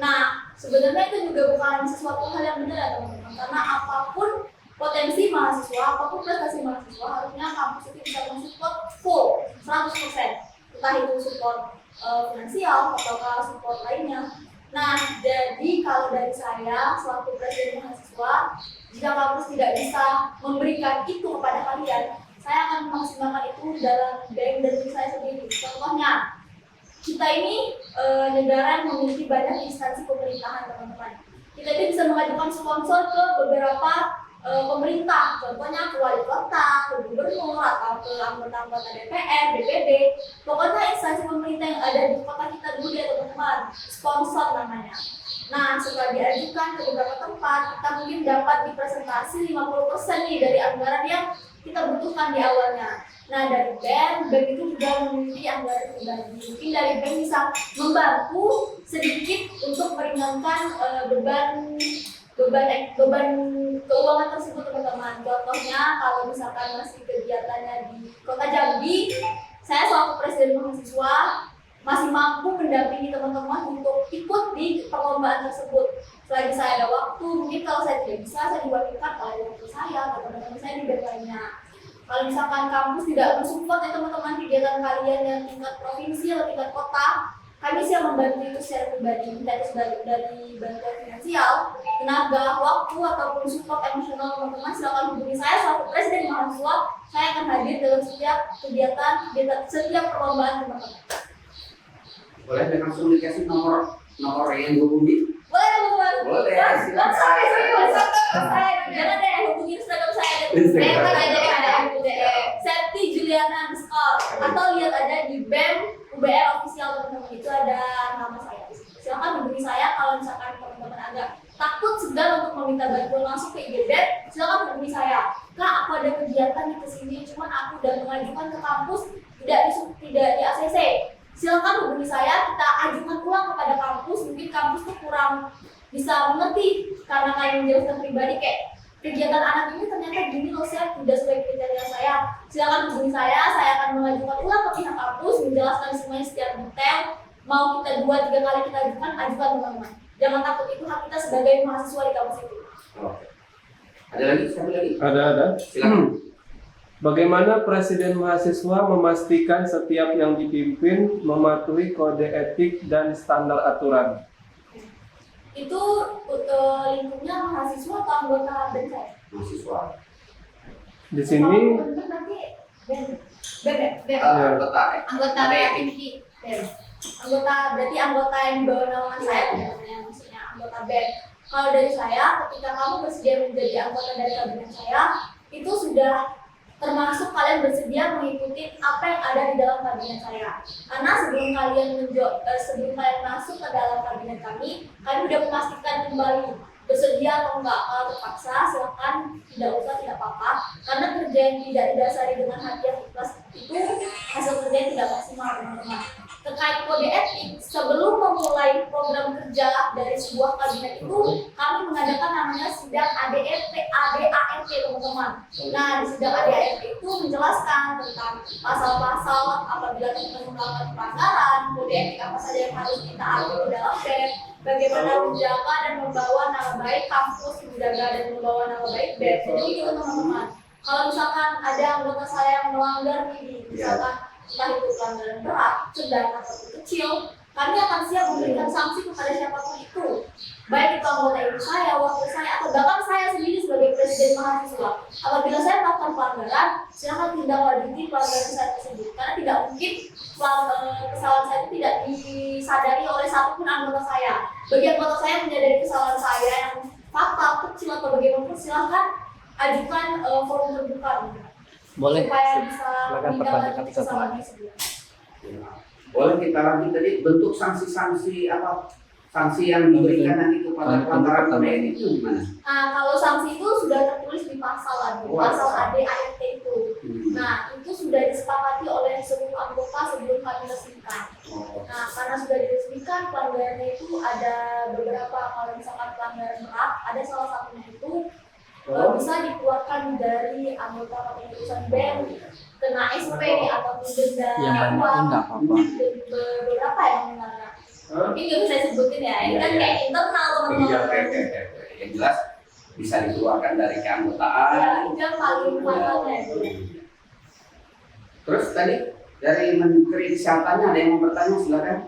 Nah, sebenarnya itu juga bukan sesuatu hal yang benar ya teman-teman, karena apapun potensi mahasiswa, apapun prestasi mahasiswa, harusnya kampus itu bisa mensupport full 100%. Entah itu support finansial atau support lainnya. Nah, jadi kalau dari saya selaku presiden mahasiswa, jika kampus tidak bisa memberikan itu kepada kalian, saya akan memaksimalkan itu dalam BEM dan diri saya sendiri. Contohnya, kita ini negara yang memiliki banyak instansi pemerintahan, teman-teman. Kita ini bisa mengajukan sponsor ke beberapa pemerintah, contohnya ke wali kota, ke gubernur, atau ke anggota-anggota DPR, DPD. Pokoknya instansi pemerintah yang ada di kota kita dulu ya teman-teman, sponsor namanya. Nah, setelah diajukan ke beberapa tempat, kita mungkin dapat dipresentasi 50% nih dari anggaran yang kita butuhkan di awalnya. Nah, dari BEM itu juga memiliki anggaran pribadi. Mungkin dari BEM bisa membantu sedikit untuk meringankan beban beban keuangan tersebut teman-teman. Contohnya kalau misalkan masih kegiatannya di Kota Jambi, saya selaku presiden mahasiswa masih mampu mendampingi teman-teman untuk ikut di perlombaan tersebut. Selagi saya ada waktu, mungkin kalau saya tidak bisa, saya diwakilkan oleh wakil saya atau teman-teman saya di bidang lainnya. Kalau misalkan kampus tidak mensupport ya teman-teman kegiatan kalian yang tingkat provinsi atau tingkat kota, kami siap membantu itu secara pribadi, entah itu dari bantuan finansial, tenaga, waktu, ataupun support emosional teman-teman. Silakan hubungi saya selaku presiden mahasiswa. Saya akan hadir dalam setiap kegiatan, setiap perlombaan teman-teman. Boleh langsung dikasih nomor yang dihubungi? Boleh teman-teman. Boleh, Silakan. silakan. Jangan deh hubungi Instagram saya. Instagram. ada Septi Juliana _ atau lihat ada di BEM UBR official teman-teman, itu ada nama saya. Silakan hubungi saya kalau misalkan teman-teman agak takut segan untuk meminta bantuan langsung ke IG BEM, silakan hubungi saya. Kak, aku ada kegiatan di kesini, cuman aku udah mengajukan ke kampus tidak di ACC. Silakan hubungi saya, kita ajukan ulang kepada kampus. Mungkin kampus tuh kurang bisa mengerti karena kalian menjelaskan pribadi kayak kegiatan anak ini ternyata gini loh, saya tidak sesuai kriteria saya. Silakan hubungi saya akan mengajukan ulang ke pihak kampus, menjelaskan semuanya secara detail. Mau kita 2-3 kali kita ajukan teman-teman. Jangan takut, itu hak kita sebagai mahasiswa di kampus itu. Oke. Ada lagi? Satu lagi? Ada. Silakan. Bagaimana presiden mahasiswa memastikan setiap yang dipimpin mematuhi kode etik dan standar aturan? Itu lingkupnya mahasiswa atau anggota BEM saya? Mahasiswa. Di sini nanti BEM. Anggota etik. BEM. Berarti anggota yang di bawah naungan saya, maksudnya anggota BEM. Kalau dari saya, ketika kamu bersedia menjadi anggota dari kabinet saya, itu sudah termasuk kalian bersedia mengikuti apa yang ada di dalam kabinet saya. Karena sebelum kalian masuk ke dalam kabinet kami sudah memastikan kembali bersedia atau enggak. Kalau terpaksa silakan, tidak usah, tidak apa-apa. Karena kerja yang tidak didasari dengan hati yang ikhlas itu hasil kerja yang tidak maksimal, teman-teman. Terkait kode etik, sebelum memulai program kerja dari sebuah kabinet itu, kami mengadakan namanya sidang ADART, teman-teman. Nah, di sidang ADART itu menjelaskan tentang pasal-pasal apabila teman-teman melakukan pelanggaran, kode etik apa saja yang harus kita ambil di dalam BEM, bagaimana menjaga dan membawa nama baik kampus, menjaga dan membawa nama baik BEM. Jadi itu teman-teman. Kalau misalkan ada anggota saya yang melanggar nih, misalkan entah itu pelanggaran berat, sedang atau kecil, kami akan siap memberikan sanksi kepada siapapun itu, baik itu anggota ibu saya, wakil saya, atau bahkan saya sendiri sebagai presiden mahasiswa. Apabila saya melakukan pelanggaran, silakan tindak lanjuti pelanggaran saya tersebut, karena tidak mungkin kesalahan saya itu tidak disadari oleh satupun anggota saya. Bagi anggota saya menyadari kesalahan saya yang fatal, kecil atau bagaimanapun, silakan ajukan forum terbuka. Boleh. Supaya bisa Silakan pertanyakan kesalahan tersebut. Boleh kita lanjut tadi, bentuk sanksi apa? Sanksi yang diberikan nanti kepada pelanggaran kode etik itu gimana? Nah, kalau sanksi itu sudah tertulis di pasal lagi, pasal ADART itu. Nah, itu sudah disepakati oleh seluruh anggota sebelum kami resmikan. Nah, karena sudah diresmikan, pelanggarannya itu ada beberapa. Kalau misalkan pelanggaran berat, ada salah satunya itu bisa dikeluarkan dari anggota kepengurusan BEM, kena SP ataupun denda Yang banyak pun nggak apa-apa. beberapa yang mengenai. Mungkin nggak bisa sebutin ya, ini kan kayak internal teman-teman. Iya, yang jelas bisa dikeluarkan dari keanggotaan. Ya, itu yang paling fatalnya. Terus tadi dari Menteri Kesehatannya ada yang mau bertanya, silakan.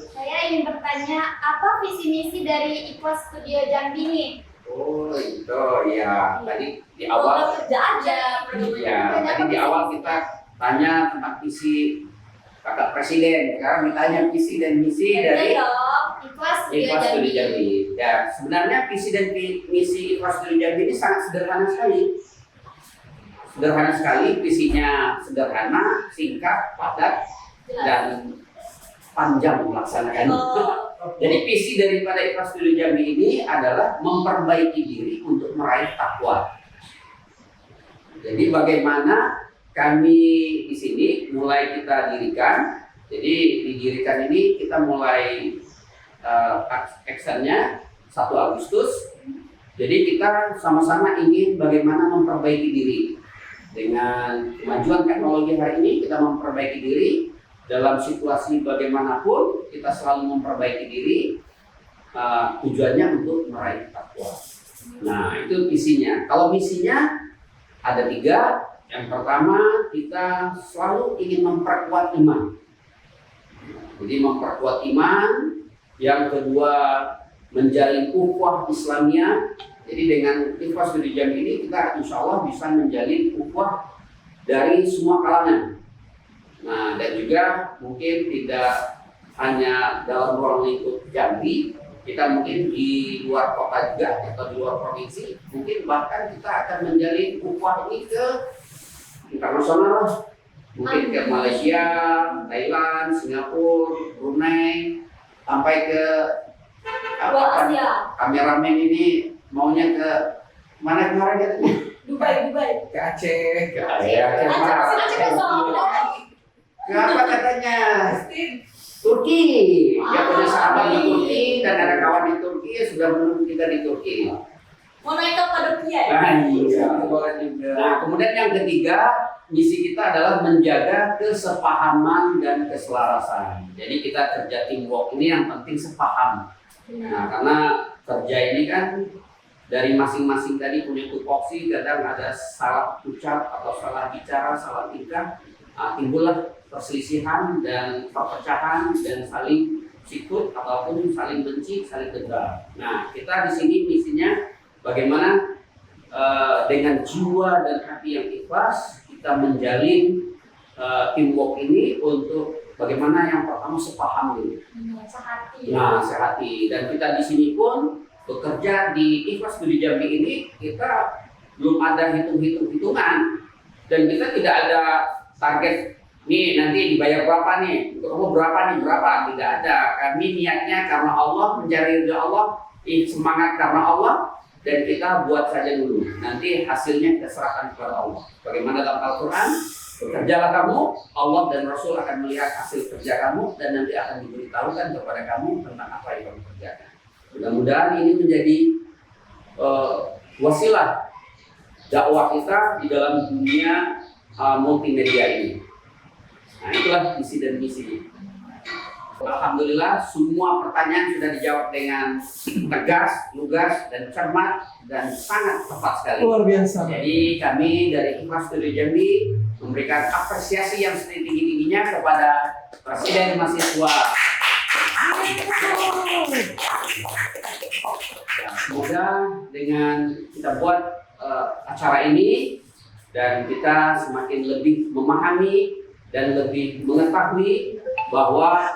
Saya ingin bertanya, apa visi misi dari Ikhlas Studio Jambi ini? Oh itu ya, tadi di awal kerja aja. ya, tadi di awal kita tanya tentang visi kakak presiden, sekarang ditanya visi dan misi dari Ikhlas Ikhlas Studio Jambi. Ya, sebenarnya visi dan misi Ikhlas Studio Jambi ini sangat sederhana sekali. Sederhana sekali, visinya sederhana, singkat, padat, dan panjang melaksanakannya. Jadi visi daripada Ikhlas Studio Jambi ini adalah memperbaiki diri untuk meraih takwa. Jadi bagaimana kami di sini mulai kita dirikan. Jadi didirikan ini kita mulai actionnya 1 Agustus Jadi kita sama-sama ingin bagaimana memperbaiki diri. Dengan kemajuan teknologi hari ini kita memperbaiki diri dalam situasi bagaimanapun kita selalu memperbaiki diri. Tujuannya untuk meraih takwa. Nah itu visinya. Kalau misinya ada 3. Yang pertama kita selalu ingin memperkuat iman. Jadi memperkuat iman. Yang kedua menjalin ukhuwah Islamiyah. Jadi dengan Ikhlas Studi Jambi ini kita insya Allah bisa menjalin ukhuwah dari semua kalangan. Nah dan juga mungkin tidak hanya dalam ruang lingkup Jambi, kita mungkin di luar kota juga atau di luar provinsi, mungkin bahkan kita akan menjalin ukhuwah ini ke internasional, mungkin ke Malaysia, Thailand, Singapura, Brunei, sampai ke kameramen ini maunya ke mana kemarin katanya? Dubai. Ke Aceh. Ke Aceh. Ke apa katanya? Turki. Dia punya sahabat di Turki dan ada kawan di Turki sudah menunggu kita di Turki. Mau naik ke Padokia ya? Iya. Boleh juga. Nah, kemudian yang ketiga, misi kita adalah menjaga kesepahaman dan keselarasan. Jadi kita kerja teamwork ini yang penting sepaham. Nah, karena kerja ini kan dari masing-masing tadi punya tupoksi, kadang ada salah ucap atau salah bicara, salah tingkah, timbullah perselisihan dan perpecahan dan saling sikut ataupun saling benci, saling dendam. Nah, kita di sini misinya bagaimana dengan jiwa dan hati yang ikhlas kita menjalin teamwork ini untuk bagaimana yang pertama sepaham dulu. Nah, sehati. Dan kita di sini pun bekerja di Ikhlas Studi Jambi ini kita belum ada hitungan dan kita tidak ada target nih nanti dibayar berapa nih, kamu berapa tidak ada. Kami niatnya karena Allah, mencari ridha Allah, semangat karena Allah, dan kita buat saja dulu. Nanti hasilnya kita serahkan kepada Allah. Bagaimana dalam Al-Quran? Bekerjalah kamu, Allah dan Rasul akan melihat hasil kerja kamu dan nanti akan diberitahukan kepada kamu tentang apa yang kamu kerjakan. Mudah-mudahan ini menjadi wasilah dakwah kita di dalam dunia multimedia ini. Nah, itulah visi dan misi. Alhamdulillah semua pertanyaan sudah dijawab dengan tegas, lugas, dan cermat dan sangat tepat sekali. Luar biasa. Jadi kami dari Ikhlas Studi Jambi memberikan apresiasi yang setinggi-tingginya kepada Presiden Mahasiswa. Semoga dengan kita buat acara ini dan kita semakin lebih memahami dan lebih mengetahui bahwa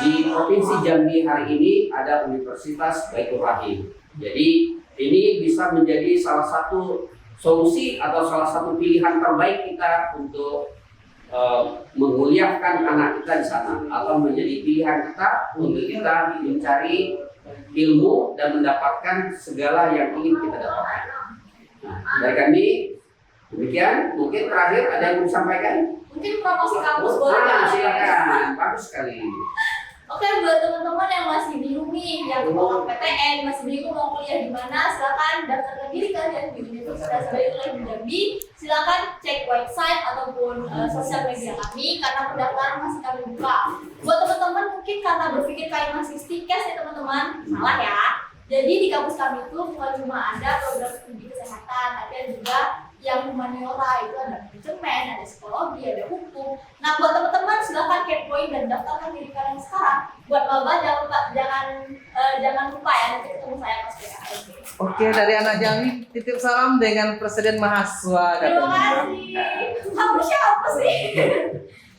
di Provinsi Jambi hari ini ada Universitas Baitur Rahim. Jadi ini bisa menjadi salah satu solusi atau salah satu pilihan terbaik kita untuk menguliahkan anak kita di sana atau menjadi pilihan kita untuk kita mencari ilmu dan mendapatkan segala yang ingin kita dapatkan. Nah, dari kami demikian. Mungkin terakhir ada yang mau disampaikan? Mungkin promosi kampus boleh. Silakan, bagus sekali. Oke, buat teman-teman yang masih bingung nih, yang mau PTN, masih bingung mau kuliah di mana, silakan daftarkan diri kalian di Universitas Baitur Rahim Jambi. Silakan cek website ataupun sosial media kami karena pendaftaran masih kami buka. Buat teman-teman mungkin karena berpikir kalian masih stikes ya teman-teman, salah ya. Jadi di kampus kami itu bukan cuma ada program studi kesehatan, tapi ada juga yang humaniora, itu ada manajemen, ada psikologi, ada hukum. Nah, buat teman-teman silahkan kepoin dan daftarkan diri kalian sekarang. Buat maba jangan lupa ya, nanti ketemu saya pas PKL. Oke, dari anak Jambi titip salam dengan Presiden Mahasiswa. Terima kasih. Kamu siapa sih?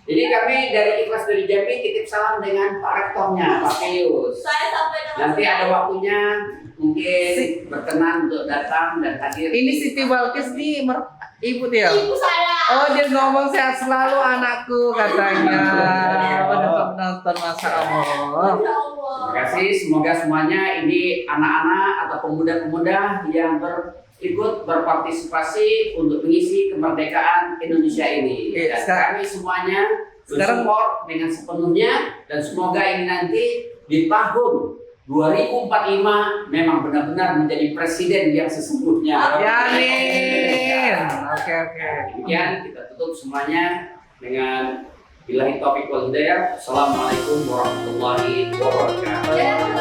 Jadi kami dari Ikhlas Studi Jambi titip salam dengan Pak Rektornya, Pak Pius. Saya sampaikan. Nanti ada waktunya mungkin berkenan untuk datang dan hadir. Ini Siti Balkis nih ibu dia. Ibu saya. Oh, dia ngomong sehat selalu anakku katanya. Udah nonton Masya Allah. Ya Allah. Terima kasih. Semoga semuanya ini anak-anak atau pemuda-pemuda yang ikut berpartisipasi untuk mengisi kemerdekaan Indonesia ini. Dan kami semuanya bersupport dengan sepenuhnya dan semoga ini nanti di tahun 2045 memang benar-benar menjadi presiden yang sesungguhnya. Amin. Oke. Demikian kita tutup semuanya dengan billahi taufiq wal hidayah. Assalamualaikum warahmatullahi wabarakatuh. Ya.